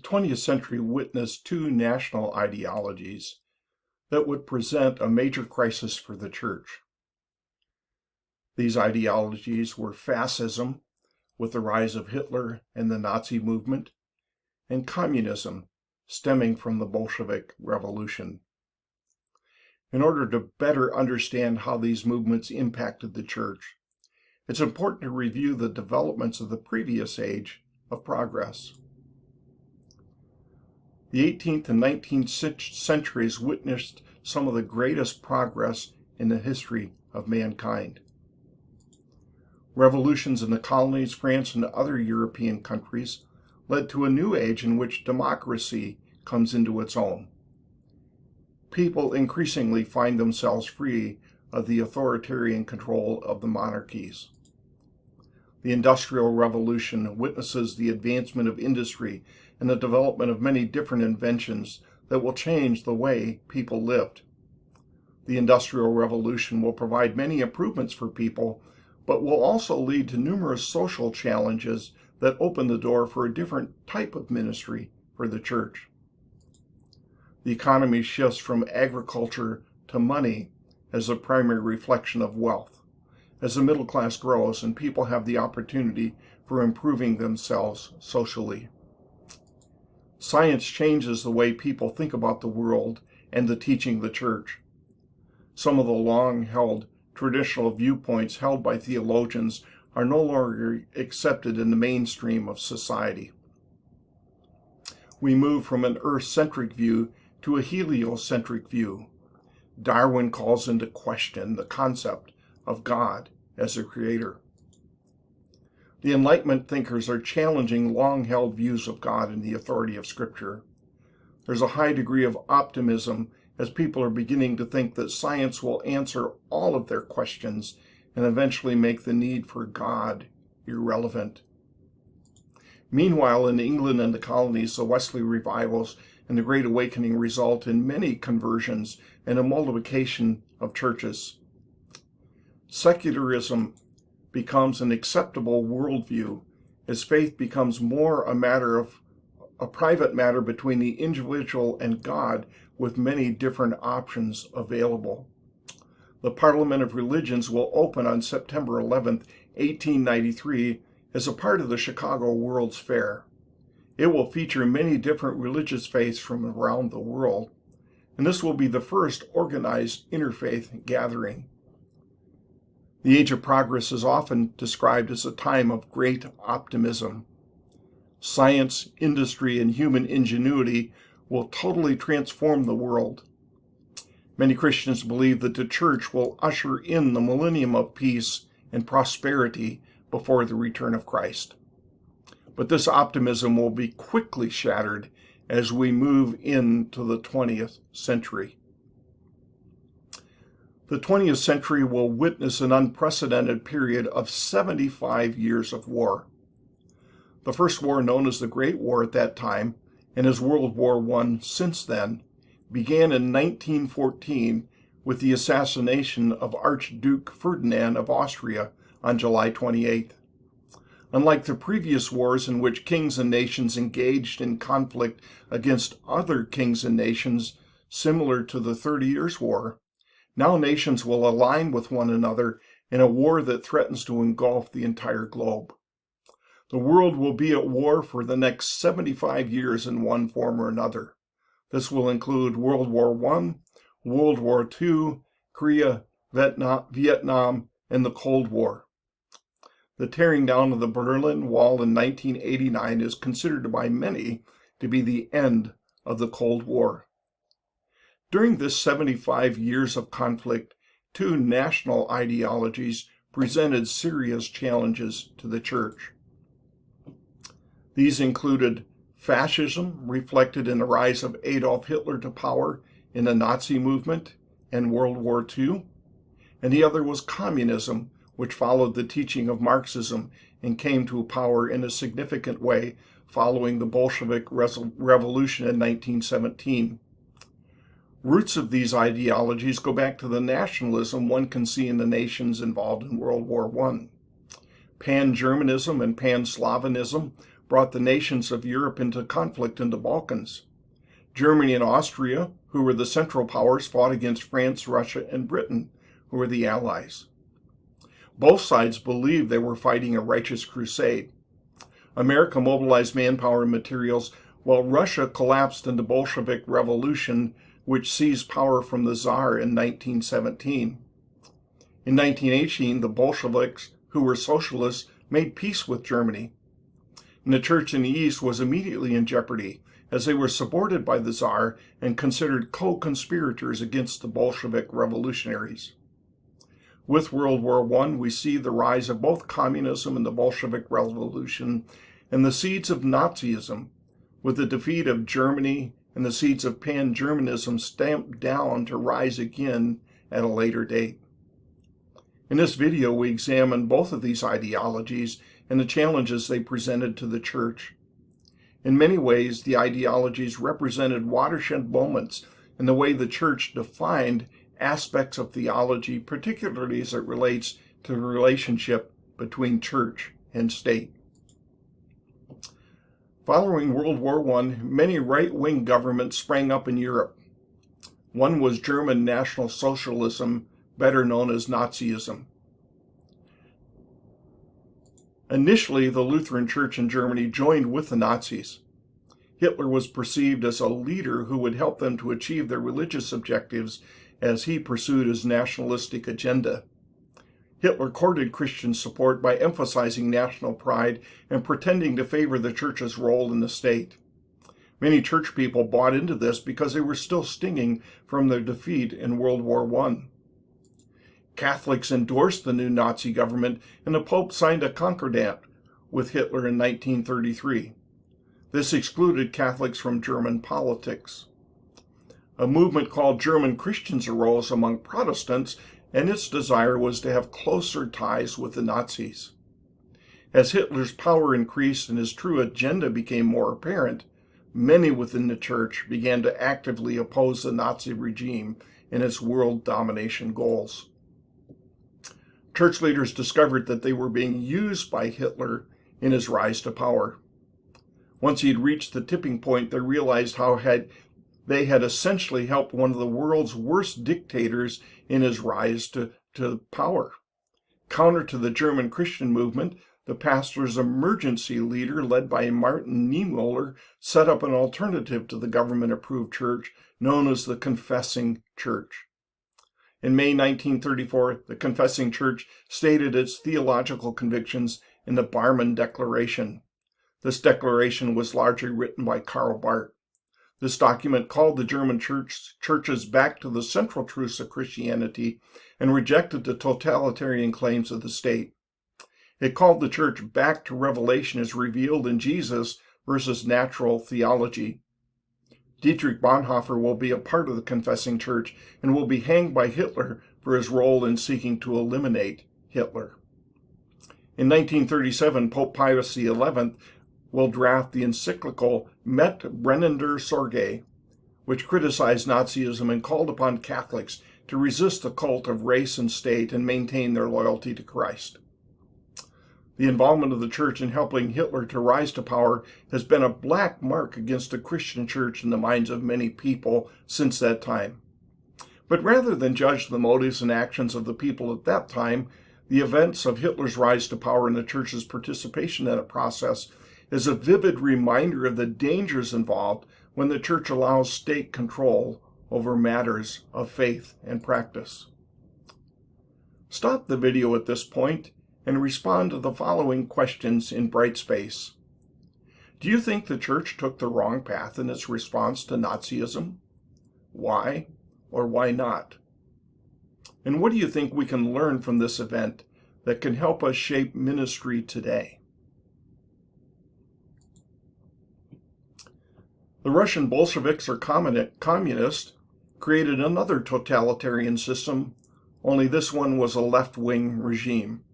20th century witnessed two national ideologies that would present a major crisis for the church. These ideologies were fascism, with the rise of Hitler and the Nazi movement, and communism, stemming from the Bolshevik Revolution. In order to better understand how these movements impacted the church, it's important to review the developments of the previous age of progress. The 18th and 19th centuries witnessed some of the greatest progress in the history of mankind. Revolutions in the colonies, France, and other European countries led to a new age in which democracy comes into its own. People increasingly find themselves free of the authoritarian control of the monarchies. The Industrial Revolution witnesses the advancement of industry and the development of many different inventions that will change the way people lived. The Industrial Revolution will provide many improvements for people, but will also lead to numerous social challenges that open the door for a different type of ministry for the church. The economy shifts from agriculture to money as a primary reflection of wealth, as the middle class grows and people have the opportunity for improving themselves socially. Science changes the way people think about the world and the teaching of the church. Some of the long-held traditional viewpoints held by theologians are no longer accepted in the mainstream of society. We move from an earth-centric view to a heliocentric view. Darwin calls into question the concept of God as a creator. The Enlightenment thinkers are challenging long-held views of God and the authority of Scripture. There's a high degree of optimism as people are beginning to think that science will answer all of their questions and eventually make the need for God irrelevant. Meanwhile, in England and the colonies, the Wesley revivals and the Great Awakening result in many conversions and a multiplication of churches. Secularism becomes an acceptable worldview as faith becomes more a private matter between the individual and God, with many different options available. The Parliament of Religions will open on September 11, 1893, as a part of the Chicago World's Fair. It will feature many different religious faiths from around the world, and this will be the first organized interfaith gathering. The Age of Progress is often described as a time of great optimism. Science, industry, and human ingenuity will totally transform the world. Many Christians believe that the church will usher in the millennium of peace and prosperity before the return of Christ. But this optimism will be quickly shattered as we move into the 20th century. The 20th century will witness an unprecedented period of 75 years of war. The first war, known as the Great War at that time, and as World War I since then, began in 1914 with the assassination of Archduke Ferdinand of Austria on July 28th. Unlike the previous wars in which kings and nations engaged in conflict against other kings and nations, similar to the 30 Years' War, now nations will align with one another in a war that threatens to engulf the entire globe. The world will be at war for the next 75 years in one form or another. This will include World War I, World War II, Korea, Vietnam, and the Cold War. The tearing down of the Berlin Wall in 1989 is considered by many to be the end of the Cold War. During this 75 years of conflict, two national ideologies presented serious challenges to the church. These included fascism, reflected in the rise of Adolf Hitler to power in the Nazi movement and World War II, and the other was communism, which followed the teaching of Marxism and came to power in a significant way following the Bolshevik Revolution in 1917. Roots of these ideologies go back to the nationalism one can see in the nations involved in World War I. Pan-Germanism and Pan-Slavanism brought the nations of Europe into conflict in the Balkans. Germany and Austria, who were the Central Powers, fought against France, Russia, and Britain, who were the Allies. Both sides believed they were fighting a righteous crusade. America mobilized manpower and materials, while Russia collapsed in the Bolshevik Revolution, which seized power from the Tsar in 1917. In 1918, the Bolsheviks, who were socialists, made peace with Germany. And the church in the East was immediately in jeopardy, as they were supported by the Tsar and considered co-conspirators against the Bolshevik revolutionaries. With World War I, we see the rise of both communism and the Bolshevik Revolution, and the seeds of Nazism, with the defeat of Germany and the seeds of pan-Germanism stamped down to rise again at a later date. In this video, we examine both of these ideologies and the challenges they presented to the church. In many ways, the ideologies represented watershed moments in the way the church defined aspects of theology, particularly as it relates to the relationship between church and state. Following World War I, many right-wing governments sprang up in Europe. One was German National Socialism, better known as Nazism. Initially, the Lutheran Church in Germany joined with the Nazis. Hitler was perceived as a leader who would help them to achieve their religious objectives as he pursued his nationalistic agenda. Hitler courted Christian support by emphasizing national pride and pretending to favor the church's role in the state. Many church people bought into this because they were still stinging from their defeat in World War I. Catholics endorsed the new Nazi government, and the Pope signed a concordat with Hitler in 1933. This excluded Catholics from German politics. A movement called German Christians arose among Protestants, and its desire was to have closer ties with the Nazis. As Hitler's power increased and his true agenda became more apparent, many within the church began to actively oppose the Nazi regime and its world domination goals. Church leaders discovered that they were being used by Hitler in his rise to power. Once he had reached the tipping point, they realized how they had essentially helped one of the world's worst dictators in his rise to power. Counter to the German Christian movement, the pastor's emergency leader, led by Martin Niemöller, set up an alternative to the government-approved church known as the Confessing Church. In May 1934, the Confessing Church stated its theological convictions in the Barmen Declaration. This declaration was largely written by Karl Barth. This document called the German churches back to the central truths of Christianity and rejected the totalitarian claims of the state. It called the church back to revelation as revealed in Jesus versus natural theology. Dietrich Bonhoeffer will be a part of the Confessing Church and will be hanged by Hitler for his role in seeking to eliminate Hitler. In 1937, Pope Pius XI will draft the encyclical Met Brennender Sorge, which criticized Nazism and called upon Catholics to resist the cult of race and state and maintain their loyalty to Christ. The involvement of the church in helping Hitler to rise to power has been a black mark against the Christian church in the minds of many people since that time. But rather than judge the motives and actions of the people at that time, the events of Hitler's rise to power and the church's participation in the process is a vivid reminder of the dangers involved when the church allows state control over matters of faith and practice. Stop the video at this point and respond to the following questions in Brightspace. Do you think the church took the wrong path in its response to Nazism? Why or why not? And what do you think we can learn from this event that can help us shape ministry today? The Russian Bolsheviks, or communists, created another totalitarian system, only this one was a left-wing regime.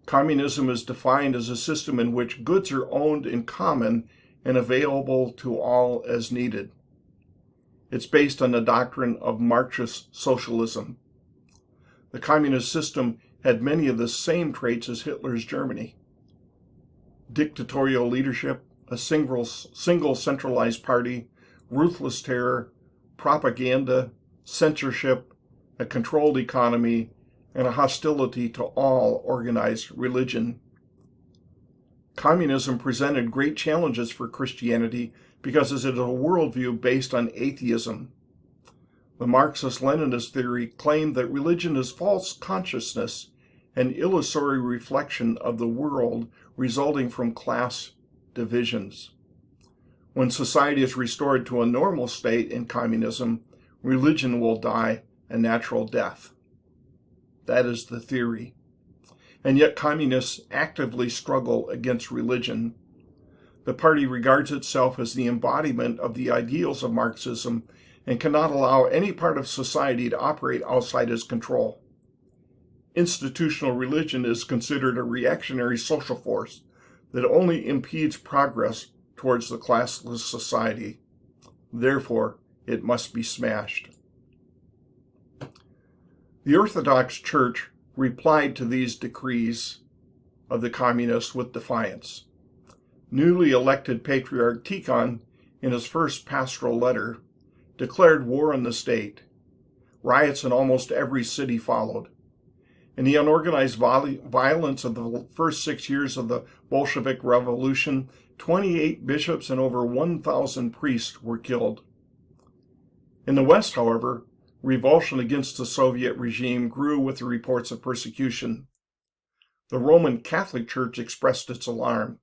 Communism is defined as a system in which goods are owned in common and available to all as needed. It's based on the doctrine of Marxist socialism. The communist system had many of the same traits as Hitler's Germany. dictatorial leadership, a single centralized party, ruthless terror, propaganda, censorship, a controlled economy, and a hostility to all organized religion. Communism presented great challenges for Christianity because it is a worldview based on atheism. The Marxist-Leninist theory claimed that religion is false consciousness, an illusory reflection of the world resulting from class divisions. When society is restored to a normal state in communism, religion will die a natural death. That is the theory. And yet communists actively struggle against religion. The party regards itself as the embodiment of the ideals of Marxism and cannot allow any part of society to operate outside its control. Institutional religion is considered a reactionary social force that only impedes progress towards the classless society. Therefore, it must be smashed. The Orthodox Church replied to these decrees of the communists with defiance. Newly elected Patriarch Tikhon, in his first pastoral letter, declared war on the state. Riots in almost every city followed. In the unorganized violence of the first 6 years of the Bolshevik Revolution, 28 bishops and over 1,000 priests were killed. In the West, however, revulsion against the Soviet regime grew with the reports of persecution. The Roman Catholic Church expressed its alarm.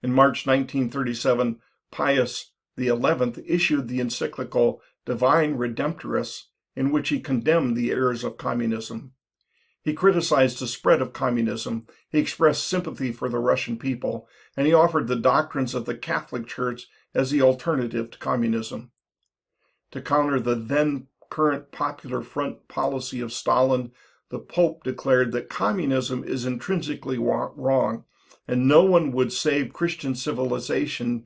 In March 1937, Pius XI issued the encyclical Divine Redemptoris, in which he condemned the errors of communism. He criticized the spread of communism, he expressed sympathy for the Russian people, and he offered the doctrines of the Catholic Church as the alternative to communism. To counter the then current Popular Front policy of Stalin, the Pope declared that communism is intrinsically wrong, and no one who would save Christian civilization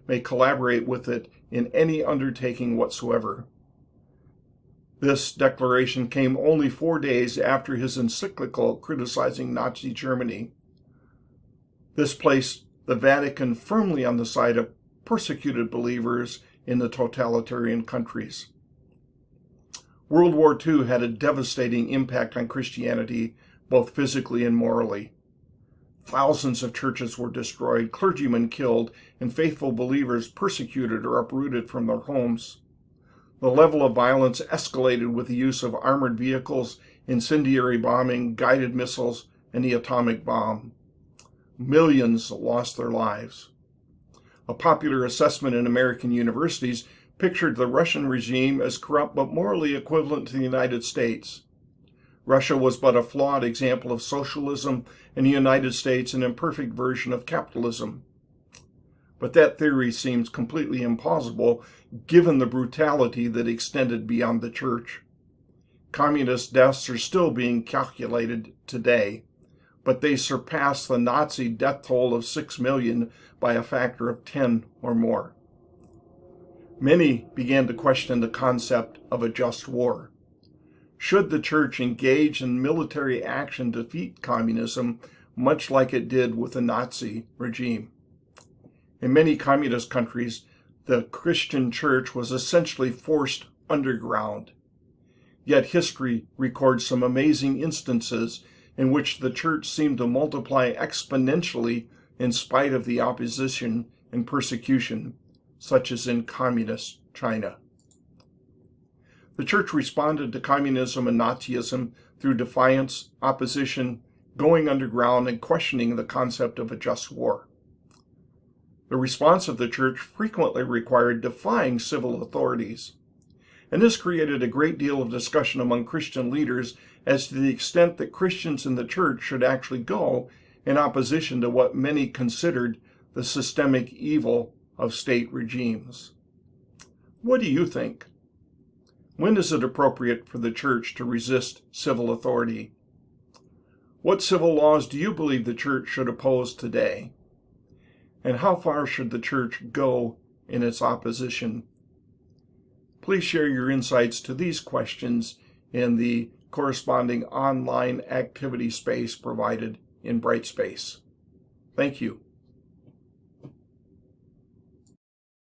may collaborate with it in any undertaking whatsoever. This declaration came only 4 days after his encyclical criticizing Nazi Germany. This placed the Vatican firmly on the side of persecuted believers in the totalitarian countries. World War II had a devastating impact on Christianity, both physically and morally. Thousands of churches were destroyed, clergymen killed, and faithful believers persecuted or uprooted from their homes. The level of violence escalated with the use of armored vehicles, incendiary bombing, guided missiles, and the atomic bomb. Millions lost their lives. A popular assessment in American universities pictured the Russian regime as corrupt but morally equivalent to the United States. Russia was but a flawed example of socialism, and the United States an imperfect version of capitalism. But that theory seems completely implausible given the brutality that extended beyond the church. Communist deaths are still being calculated today, but they surpass the Nazi death toll of 6 million by a factor of 10 or more. Many began to question the concept of a just war. Should the church engage in military action to defeat communism, much like it did with the Nazi regime? In many communist countries, the Christian church was essentially forced underground. Yet history records some amazing instances in which the church seemed to multiply exponentially in spite of the opposition and persecution, such as in communist China. The church responded to communism and Nazism through defiance, opposition, going underground, and questioning the concept of a just war. The response of the church frequently required defying civil authorities, and this created a great deal of discussion among Christian leaders as to the extent that Christians in the church should actually go in opposition to what many considered the systemic evil of state regimes. What do you think? When is it appropriate for the church to resist civil authority? What civil laws do you believe the church should oppose today? And how far should the church go in its opposition? Please share your insights to these questions in the corresponding online activity space provided in Brightspace. Thank you.